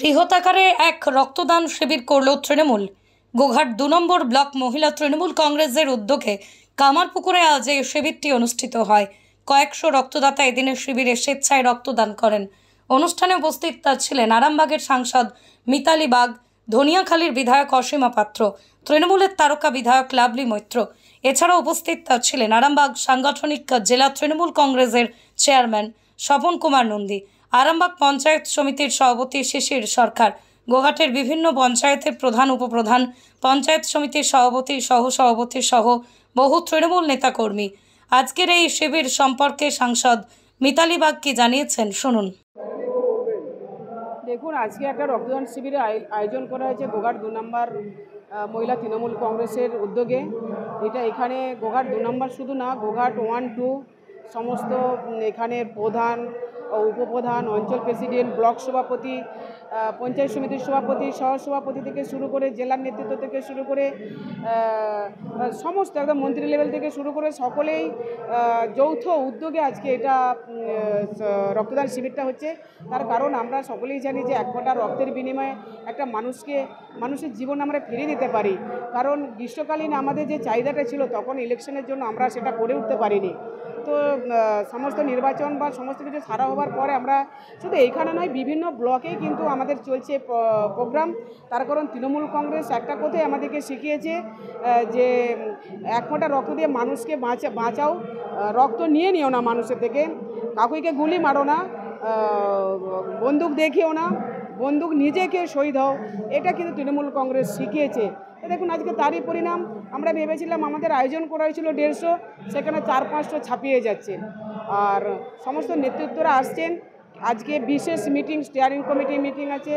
বৃহতাকারে এক রক্তদান শিবির করল তৃণমূল। গোঘাট ২ নম্বর ব্লক মহিলা তৃণমূল কংগ্রেসের উদ্যোগে কামারপুকুরে আজ এই শিবিরটি অনুষ্ঠিত হয়। কয়েকশো রক্তদাতা এদিনের শিবিরে স্বেচ্ছায় রক্তদান করেন। অনুষ্ঠানে উপস্থিত ছিলেন আরামবাগের সাংসদ মিতালি বাগ, ধনিয়াখালীর বিধায়ক অসীমা পাত্র, তৃণমূলের তারকা বিধায়ক লাভলি মৈত্র। এছাড়াও উপস্থিত ছিলেন আরামবাগ সাংগঠনিক জেলা তৃণমূল কংগ্রেসের চেয়ারম্যান স্বপন কুমার নন্দী, আরামবাগ পঞ্চায়েত সমিতির সভাপতি শিশির সরকার, গোঘাটের বিভিন্ন পঞ্চায়েতের প্রধান, উপপ্রধান, পঞ্চায়েত সমিতির সভাপতি, সহসভাপতি সহ বহু তৃণমূল নেতাকর্মী। আজকের এই শিবির সম্পর্কে সাংসদ মিতালি বাগ কি জানিয়েছেন শুনুন। দেখুন, আজকে একটা রক্তদান শিবিরের আয়োজন করা হয়েছে গোঘাট ২ নম্বর মহিলা তৃণমূল কংগ্রেসের উদ্যোগে। এটা এখানে গোঘাট ২ নম্বর শুধু না, গোঘাট 1, 2 সমস্ত এখানের প্রধান, উপপ্রধান, অঞ্চল প্রেসিডেন্ট, ব্লক সভাপতি, পঞ্চায়েত সমিতির সভাপতি, সহসভাপতি থেকে শুরু করে জেলার নেতৃত্ব থেকে শুরু করে সমস্ত একদম মন্ত্রী লেভেল থেকে শুরু করে সকলেই যৌথ উদ্যোগে আজকে এটা রক্তদান শিবিরটা হচ্ছে। তার কারণ আমরা সকলেই জানি যে এক ফোঁটা রক্তের বিনিময়ে একটা মানুষের জীবন আমরা ফিরিয়ে দিতে পারি। কারণ গ্রীষ্মকালীন আমাদের যে চাহিদাটা ছিল তখন ইলেকশনের জন্য আমরা সেটা করে উঠতে পারিনি। তো সমস্ত নির্বাচন বা সমস্ত কিছু সারা হওয়ার পরে আমরা শুধু এইখানে নয়, বিভিন্ন ব্লকেই কিন্তু আমাদের চলছে প্রোগ্রাম। তার কারণ তৃণমূল কংগ্রেস একটা কথাই আমাদেরকে শিখিয়েছে যে এক ফোঁটা রক্ত দিয়ে মানুষকে বাঁচাও, রক্ত নিয়ে নিও না মানুষের থেকে, কাকুইকে গুলি মারো না, বন্দুক দেখিও না, বন্দুক নিজেকে শহীদ হও। এটা কিন্তু তৃণমূল কংগ্রেস শিখিয়েছে। দেখুন, আজকে তারই পরিণাম। আমরা ভেবেছিলাম আমাদের আয়োজন করা হয়েছিল 150, সেখানে 400-500 ছাপিয়ে যাচ্ছে। আর সমস্ত নেতৃত্বরা আসছেন। আজকে বিশেষ মিটিং, স্টিয়ারিং কমিটি মিটিং আছে,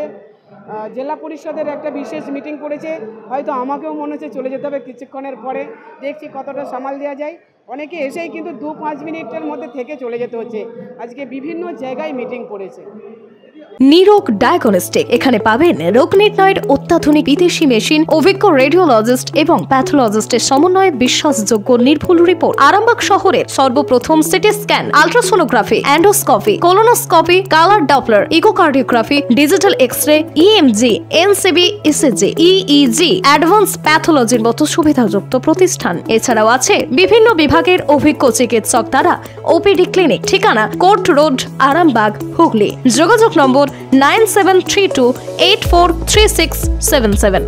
জেলা পরিষদের একটা বিশেষ মিটিং করেছে। হয়তো আমাকেও মনে হচ্ছে চলে যেতে হবে কিছুক্ষণের পরে, দেখছি কতটা সামাল দেওয়া যায়। অনেকে এসেই কিন্তু 2-5 মিনিটের মধ্যে থেকে চলে যেতে হচ্ছে। আজকে বিভিন্ন জায়গায় মিটিং করেছে। নিরোগ ডায়াগনস্টিক, এখানে পাবেন রোগ নির্ণয়ের অত্যাধুনিক বিদেশি মেশিন, অভিজ্ঞ রেডিওলজিস্ট এবং প্যাথোলজিস্টের সমন্বয়ে বিশ্বাসযোগ্য নির্ভুল রিপোর্ট। আরামবাগ শহরের সর্বপ্রথম CT scan, ultrasonography, endoscopy, colonoscopy, colour Doppler, echocardiography, digital X-ray, EMG, NCV, ECG, EEG, advance প্যাথোলজির মতো সুবিধাযুক্ত প্রতিষ্ঠান। এছাড়াও আছে বিভিন্ন বিভাগের অভিজ্ঞ চিকিৎসক দ্বারা ওপিডি ক্লিনিক। ঠিকানা কোর্ট রোড, আরামবাগ, হুগলি। যোগাযোগ নম্বর 9732843677।